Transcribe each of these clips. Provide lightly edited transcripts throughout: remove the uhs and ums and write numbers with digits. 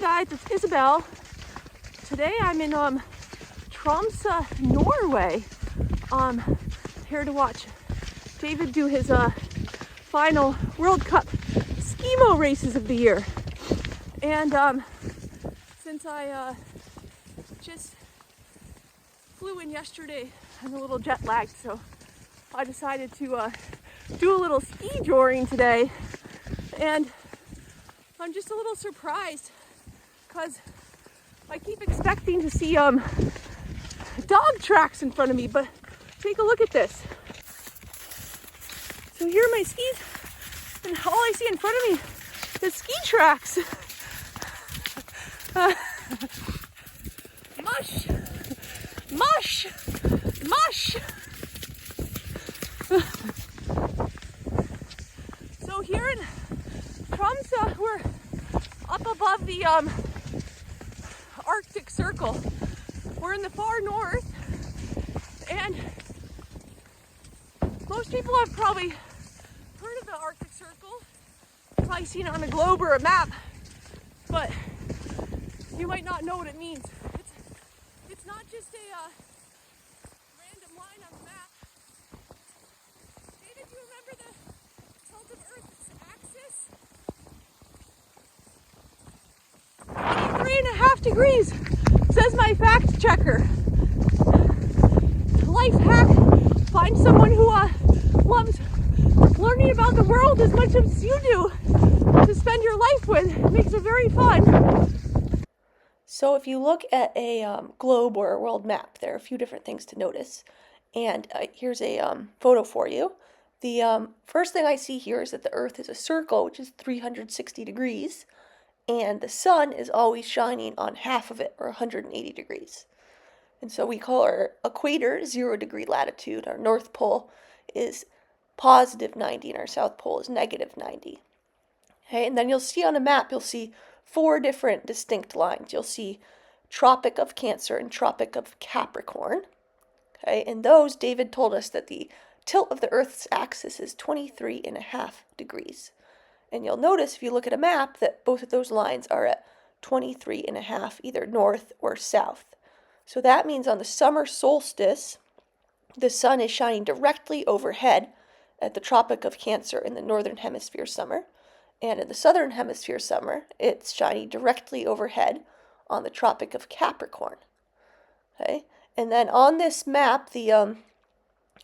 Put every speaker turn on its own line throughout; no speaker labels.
guys, it's Isabel. Today I'm in Tromsø, Norway. Here to watch David do his final World Cup skimo races of the year. And since I just flew in yesterday, I'm a little jet lagged, so I decided to do a little ski joring today. And I'm just a little surprised because I keep expecting to see dog tracks in front of me, but take a look at this. So here are my skis, and all I see in front of me is ski tracks. Mush, mush, mush. So here in Tromsø, we're up above the Arctic Circle. We're in the far north, and most people have probably heard of the Arctic Circle, probably seen it on a globe or a map, but you might not know what it means. It's not just a random line on the map. David, do you remember the tilt of Earth's axis? 23.5 degrees, says my fact checker. Life hack, find someone who loves learning about the world as much as you do to spend your life with. It makes it very fun. So if you look at a globe or a world map, there are a few different things to notice. And here's a photo for you. The first thing I see here is that the Earth is a circle, which is 360 degrees. And the sun is always shining on half of it, or 180 degrees. And so we call our equator 0 degree latitude. Our North Pole is positive 90 and our South Pole is negative 90. Okay, and then you'll see on a map, you'll see 4 different distinct lines. You'll see Tropic of Cancer and Tropic of Capricorn. Okay, and those, David told us that the tilt of the Earth's axis is 23.5 degrees. And you'll notice if you look at a map that both of those lines are at 23.5, either north or south. So that means on the summer solstice, the sun is shining directly overhead at the Tropic of Cancer in the northern hemisphere summer. And in the southern hemisphere summer, it's shining directly overhead on the Tropic of Capricorn. Okay? And then on this map, the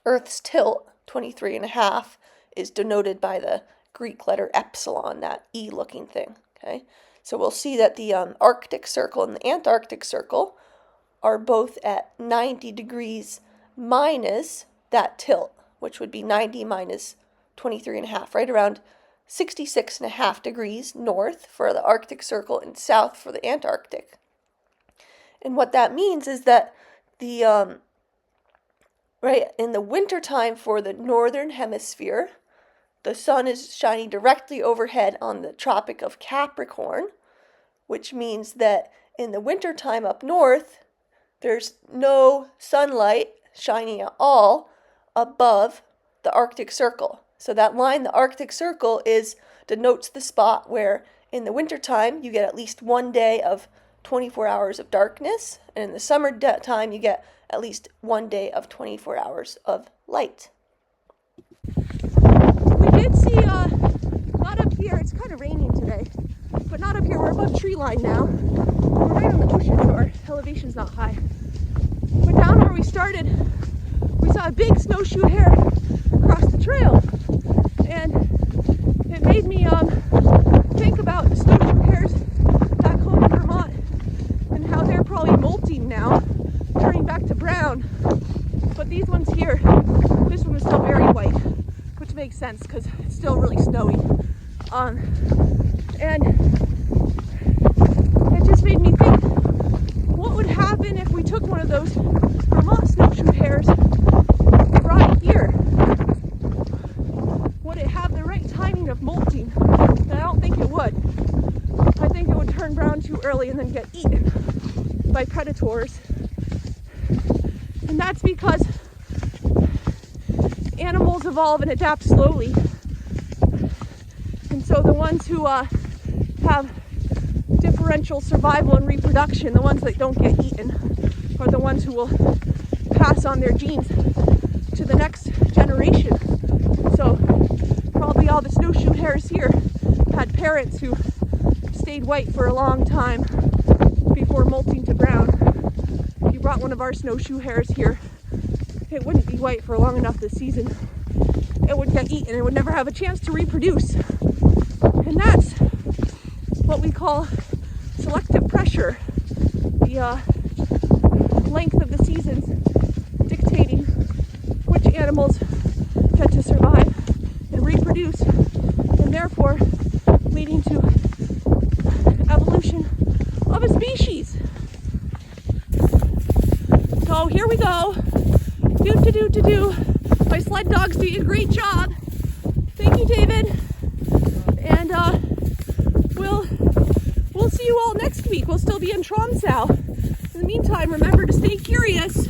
Earth's tilt, 23.5, is denoted by the Greek letter epsilon, that E-looking thing. Okay? So we'll see that the Arctic Circle and the Antarctic Circle are both at 90 degrees minus that tilt, which would be 90 minus 23.5, right around 66.5 degrees north for the Arctic Circle and south for the Antarctic. And what that means is that the right in the wintertime for the northern hemisphere, the sun is shining directly overhead on the Tropic of Capricorn, which means that in the wintertime up north, there's no sunlight shining at all above the Arctic Circle. So that line, the Arctic Circle, denotes the spot where in the wintertime you get at least one day of 24 hours of darkness, and in the summer time you get at least one day of 24 hours of light. We did see, not up here, it's kind of raining today, but not up here, we're above tree line now. We're right on the ocean, so our elevation's not high. But down where we started, we saw a big snowshoe hare across the trail. And it made me think about the snowshoe hares back home in Vermont and how they're probably molting now, turning back to brown. But these ones here, this one is still very white, which makes sense because it's still really snowy. And it just made me think, what would happen if we took one of those Vermont snowshoe hares and brought it here? Would it have the right timing of molting? And I don't think it would. I think it would turn brown too early and then get eaten by predators. And that's because animals evolve and adapt slowly. And so the ones who have different preferential survival and reproduction, the ones that don't get eaten, are the ones who will pass on their genes to the next generation. So probably all the snowshoe hares here had parents who stayed white for a long time before molting to brown. If you brought one of our snowshoe hares here, it wouldn't be white for long enough this season. It would get eaten. It would never have a chance to reproduce. And that's what we call selective pressure. The length of the seasons dictating which animals get to survive and reproduce, and therefore leading to evolution of a species. So here we go. Do. My sled dog's doing a great job. Thank you, David. And we'll see you all next week. We'll still be in Tromsø. In the meantime, remember to stay curious.